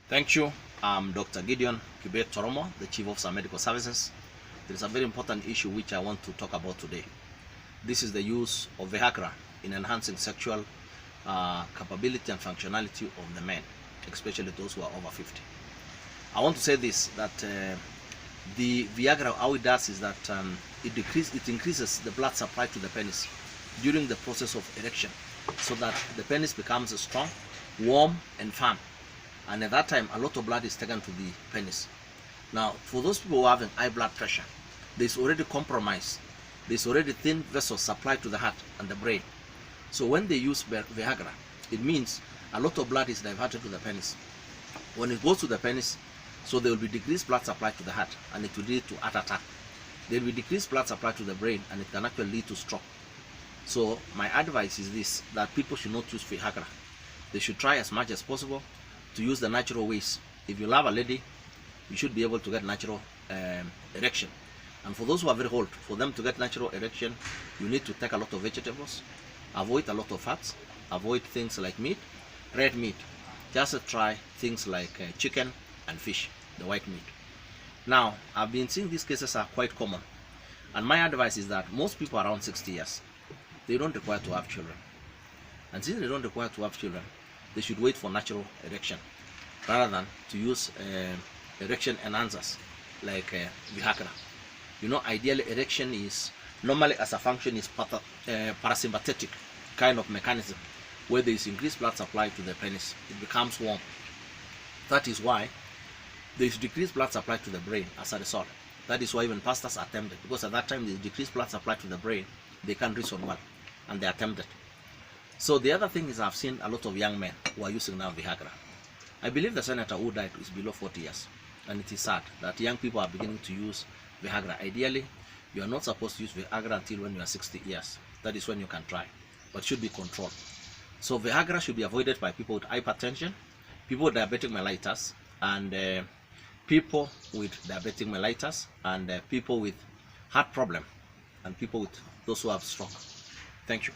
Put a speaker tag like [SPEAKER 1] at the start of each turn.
[SPEAKER 1] Thank you. I'm Dr. Gideon Toromo, the Chief Officer of Medical Services. There is a very important issue which I want to talk about today. This is the use of Viagra in enhancing sexual capability and functionality of the men, especially those who are over 50. I want to say this, that the Viagra, how it does is that it increases the blood supply to the penis during the process of erection, so that the penis becomes strong, warm, and firm. And at that time, a lot of blood is taken to the penis. Now, for those people who are having high blood pressure, there's already compromise. There's already thin vessels supplied to the heart and the brain. So when they use Viagra, it means a lot of blood is diverted to the penis. When it goes to the penis, so there will be decreased blood supply to the heart, and it will lead to heart attack. There will be decreased blood supply to the brain, and it can actually lead to stroke. So my advice is this, that people should not use Viagra. They should try as much as possible to use the natural ways. If you love a lady, you should be able to get natural erection. And for those who are very old, for them to get natural erection, you need to take a lot of vegetables, avoid a lot of fats, avoid things like meat, red meat. Just try things like chicken and fish, the white meat. Now, I've been seeing these cases are quite common. And my advice is that most people around 60 years, they don't require to have children. And since they don't require to have children, they should wait for natural erection rather than to use erection enhancers like Viagra. You know, ideally erection is normally as a function is parasympathetic kind of mechanism, where there is increased blood supply to the penis. It becomes warm. That is why there is decreased blood supply to the brain as a result. That is why even pastors are tempted, because at that time there is decreased blood supply to the brain, they can't reason well, and they are tempted. So the other thing is, I've seen a lot of young men who are using now Viagra. I believe the senator who died is below 40 years, and it is sad that young people are beginning to use Viagra. Ideally, you are not supposed to use Viagra until when you are 60 years. That is when you can try, but should be controlled. So Viagra should be avoided by people with hypertension, people with diabetic mellitus, and people with diabetic mellitus, and people with heart problem, and people with those who have stroke. Thank you.